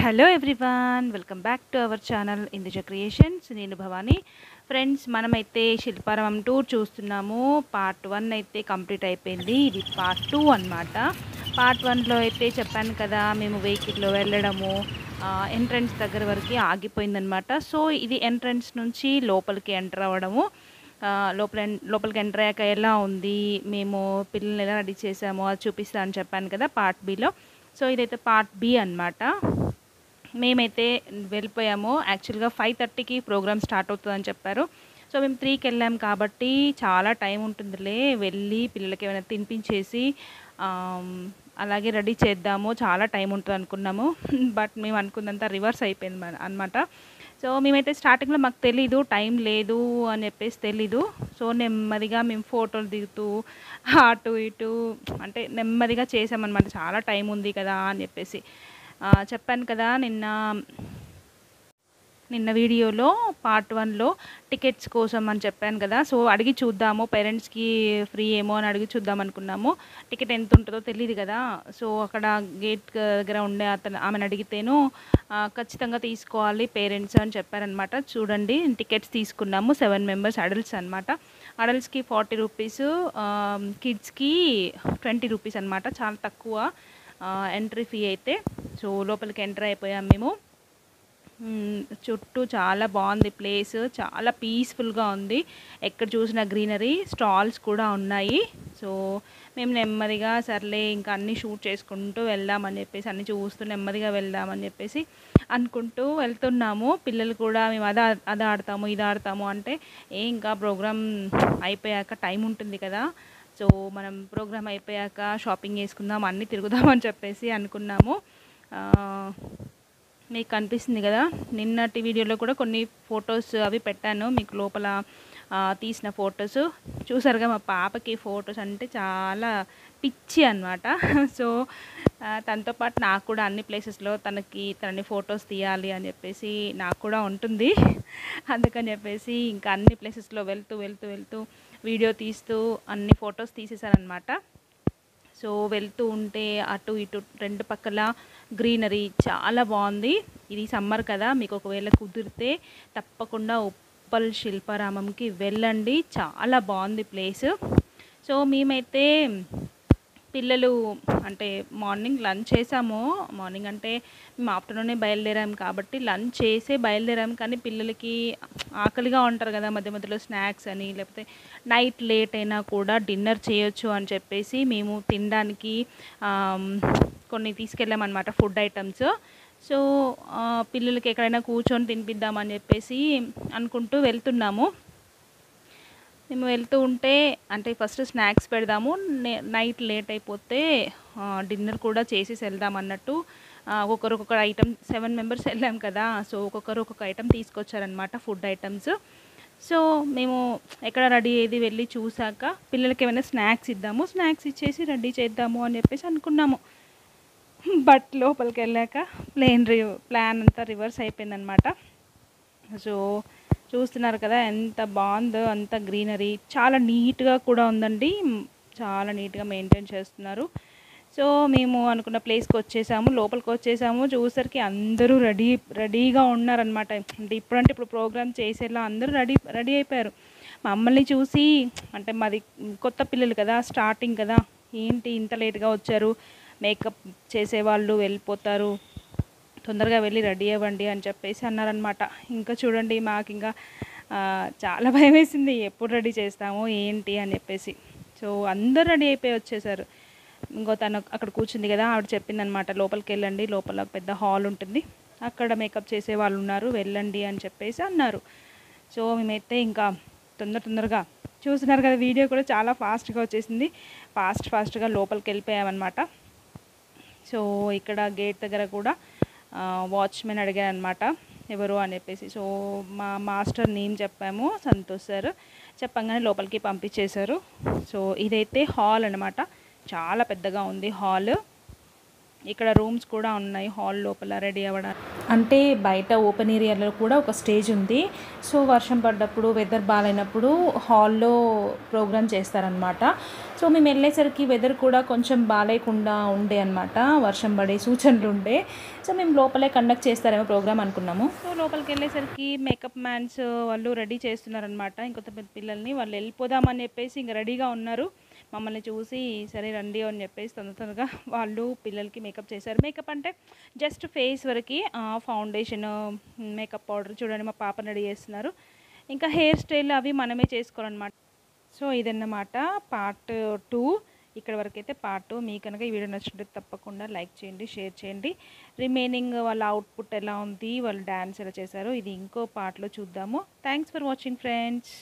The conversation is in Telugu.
Hello everyone, welcome back to our channel Induja creations. నేను భవానీ. ఫ్రెండ్స్, మనమైతే శిల్పారామం టూర్ చూస్తున్నాము. పార్ట్ 1 అయితే కంప్లీట్ అయిపోయింది. ఇది పార్ట్ 2 అన్నమాట. పార్ట్ 1లో అయితే చెప్పాను కదా, మేము వెహికల్లో వెళ్ళడము ఎంట్రన్స్ దగ్గర వరకు ఆగిపోయిందనమాట. సో ఇది ఎంట్రన్స్ నుంచి లోపలికి ఎంటర్ అవ్వడము. లోపలికి ఎంటర్ అయ్యాక ఎలా ఉంది, మేము పిల్లల్ని ఎలా రెడీ చేసామో అది చూపిస్తా అని చెప్పాను కదా పార్ట్ బిలో. సో ఇదైతే పార్ట్ బి అన్నమాట. మేమైతే వెళ్ళిపోయాము. యాక్చువల్గా 5:30కి ప్రోగ్రామ్ స్టార్ట్ అవుతుందని చెప్పారు. సో మేము 3కి వెళ్ళాము కాబట్టి చాలా టైం ఉంటుందిలే, వెళ్ళి పిల్లలకి ఏమైనా తినిపించేసి అలాగే రెడీ చేద్దాము, చాలా టైం ఉంటుంది అనుకున్నాము. బట్ మేము అనుకున్నంత రివర్స్ అయిపోయింది అనమాట. సో మేమైతే స్టార్టింగ్లో మాకు తెలీదు, టైం లేదు అని చెప్పేసి తెలీదు. సో నెమ్మదిగా మేము ఫోటోలు దిగుతూ అటు ఇటు అంటే నెమ్మదిగా చేసామన్నమాట. చాలా టైం ఉంది కదా అని చెప్పేసి చెప్పాను కదా నిన్న వీడియోలో పార్ట్ 1లో టికెట్స్ కోసం అని చెప్పాను కదా. సో అడిగి చూద్దాము, పేరెంట్స్కి ఫ్రీ ఏమో అని అడిగి చూద్దాం అనుకున్నాము. టికెట్ ఎంత ఉంటుందో తెలియదు కదా. సో అక్కడ గేట్ దగ్గర ఉండే ఆమెను అడిగితేను ఖచ్చితంగా తీసుకోవాలి పేరెంట్స్ అని చెప్పారనమాట. చూడండి, టికెట్స్ తీసుకున్నాము. 7 మెంబర్స్ అడల్ట్స్ అనమాట. అడల్ట్స్కి 40 రూపీస్, కిడ్స్కి 20 రూపీస్ అనమాట. చాలా తక్కువ ఎంట్రీ ఫీ అయితే. సో లోపలికి ఎంటర్ అయిపోయాం మేము. చుట్టూ చాలా బాగుంది ప్లేస్, చాలా పీస్ఫుల్గా ఉంది. ఎక్కడ చూసినా గ్రీనరీ, స్టాల్స్ కూడా ఉన్నాయి. సో మేము నెమ్మదిగా సర్లే ఇంకా అన్నీ షూట్ చేసుకుంటూ వెళ్దామని చెప్పేసి, అన్నీ చూస్తూ నెమ్మదిగా వెళ్దామని చెప్పేసి అనుకుంటూ వెళ్తున్నాము. పిల్లలు కూడా మేము అది ఆడతాము ఇది ఆడతాము అంటే, ఇంకా ప్రోగ్రామ్ అయిపోయాక టైం ఉంటుంది కదా, సో మనం ప్రోగ్రామ్ అయిపోయాక షాపింగ్ చేసుకుందాం, అన్నీ తిరుగుదామని చెప్పేసి అనుకున్నాము. మీకు కనిపిస్తుంది కదా, నిన్నటి వీడియోలో కూడా కొన్ని ఫొటోస్ అవి పెట్టాను మీకు, లోపల తీసిన ఫొటోస్ చూసారుగా. మా పాపకి ఫొటోస్ అంటే చాలా పిచ్చి అనమాట. సో తనతో పాటు నాకు కూడా అన్ని ప్లేసెస్లో తనని ఫొటోస్ తీయాలి అని చెప్పేసి నాకు కూడా ఉంటుంది. అందుకని చెప్పేసి ఇంకా అన్ని ప్లేసెస్లో వెళ్తూ వీడియో తీస్తూ అన్ని ఫొటోస్ తీసేసారనమాట. సో వెళ్తూ ఉంటే అటు ఇటు రెండు పక్కల గ్రీనరీ చాలా బాగుంది. ఇది సమ్మర్ కదా, మీకు ఒకవేళ కుదిరితే తప్పకుండా ఉప్పల్ శిల్పారామంకి వెళ్ళండి, చాలా బాగుంది ప్లేస్. సో మేమైతే పిల్లలు అంటే మార్నింగ్ లంచ్ చేసాము. మార్నింగ్ అంటే మేము ఆఫ్టర్నూనే బయలుదేరాము కాబట్టి లంచ్ చేసే బయలుదేరాము. కానీ పిల్లలకి ఆకలిగా ఉంటారు కదా, మధ్య మధ్యలో స్నాక్స్ అని, లేకపోతే నైట్ లేట్ అయినా కూడా డిన్నర్ చేయొచ్చు అని చెప్పేసి మేము తినడానికి కొన్ని తీసుకెళ్ళామన్నమాట, ఫుడ్ ఐటమ్స్. సో పిల్లలకి ఎక్కడైనా కూర్చొని తినిపిద్దామని చెప్పేసి అనుకుంటూ వెళ్తున్నాము. మేము వెళ్తూ ఉంటే అంటే ఫస్ట్ స్నాక్స్ పెడదాము, నైట్ లేట్ అయిపోతే డిన్నర్ కూడా చేసేసి వెళ్దాం అన్నట్టు ఒక్కొక్క ఐటమ్, 7 మెంబర్స్ వెళ్ళాం కదా. సో ఒక్కొక్క ఐటమ్ తీసుకొచ్చారనమాట, ఫుడ్ ఐటమ్స్. సో మేము ఎక్కడ రెడీ అయ్యేది వెళ్ళి చూసాక పిల్లలకి ఏమైనా స్నాక్స్ ఇద్దాము, స్నాక్స్ ఇచ్చేసి రెడీ చేద్దాము అని చెప్పేసి అనుకున్నాము. బట్ లోపలికి వెళ్ళాక ప్లాన్ అంతా రివర్స్ అయిపోయిందనమాట. సో చూస్తున్నారు కదా ఎంత బాగుందో, అంత గ్రీనరీ, చాలా నీట్గా కూడా ఉందండి, చాలా నీట్గా మెయింటైన్ చేస్తున్నారు. సో మేము అనుకున్న ప్లేస్కి వచ్చేసాము, లోపలికి వచ్చేసాము. చూసరికి అందరూ రెడీగా ఉన్నారనమాట. అంటే ఇప్పుడు ప్రోగ్రామ్ చేసేలా అందరూ రెడీ అయిపోయారు. మమ్మల్ని చూసి, అంటే మాది కొత్త పిల్లలు కదా, స్టార్టింగ్ కదా, ఏంటి ఇంత లేట్గా వచ్చారు, మేకప్ చేసేవాళ్ళు వెళ్ళిపోతారు, తొందరగా వెళ్ళి రెడీ అవ్వండి అని చెప్పేసి అన్నారనమాట. ఇంకా చూడండి, మాకు ఇంకా చాలా భయం వేసింది, ఎప్పుడు రెడీ చేస్తాము ఏంటి అని చెప్పేసి. సో అందరు రెడీ అయిపోయి వచ్చేసారు. ఇంకో తను అక్కడ కూర్చుంది కదా, ఆవిడ చెప్పిందనమాట, లోపలికి వెళ్ళండి, లోపల పెద్ద హాల్ ఉంటుంది, అక్కడ మేకప్ చేసే వాళ్ళు ఉన్నారు, వెళ్ళండి అని చెప్పేసి అన్నారు. సో మేమైతే ఇంకా తొందరగా చూస్తున్నారు కదా, వీడియో కూడా చాలా ఫాస్ట్గా వచ్చేసింది. ఫాస్ట్గా లోపలికి వెళ్ళిపోయామన్నమాట. సో ఇక్కడ గేట్ దగ్గర కూడా వాచ్మెన్ అడిగారు అనమాట ఎవరు అని చెప్పేసి. సో మా మాస్టర్ నేమ్ చెప్పాము, సంతోష్ సార్. చెప్పంగానే లోపలికి పంపించేశారు. సో ఇదైతే హాల్ అనమాట, చాలా పెద్దగా ఉంది హాల్. ఇక్కడ రూమ్స్ కూడా ఉన్నాయి హాల్ లోపల రెడీ అవ్వడానికి. అంటే బయట ఓపెన్ ఏరియాలో కూడా ఒక స్టేజ్ ఉంది. సో వర్షం పడ్డప్పుడు వెదర్ బాగాలేనప్పుడు హాల్లో ప్రోగ్రామ్ చేస్తారనమాట. సో మేము వెళ్ళేసరికి వెదర్ కూడా కొంచెం బాగాలేకుండా ఉండే అనమాట, వర్షం పడే సూచనలు ఉండే. సో మేము లోపలే కండక్ట్ చేస్తారేమో ప్రోగ్రామ్ అనుకున్నాము. సో లోపలికి వెళ్ళేసరికి మేకప్ మ్యాన్స్ వాళ్ళు రెడీ చేస్తున్నారనమాట. ఇంకొంతమంది పిల్లల్ని వాళ్ళు వెళ్ళిపోదామని చెప్పేసి ఇంక రెడీగా ఉన్నారు. మమ్మల్ని చూసి సరే రండి అని చెప్పేసి తొందరగా వాళ్ళు పిల్లలకి మేకప్ చేశారు. మేకప్ అంటే జస్ట్ ఫేస్ వరకు ఫౌండేషన్, మేకప్ పౌడర్. చూడండి మా పాపని రెడీ చేస్తున్నారు. ఇంకా హెయిర్ స్టైల్ అవి మనమే చేసుకోవాలన్నమాట. సో ఇదన్నమాట పార్ట్ 2. ఇక్కడ వరకు అయితే పార్ట్ 2. మీకు కనుక ఈ వీడియో నచ్చినట్టు తప్పకుండా లైక్ చేయండి, షేర్ చేయండి. రిమైనింగ్ వాళ్ళ అవుట్పుట్ ఎలా ఉంది, వాళ్ళు డ్యాన్స్ ఎలా చేశారో ఇది ఇంకో పార్ట్లో చూద్దాము. Thanks for watching friends.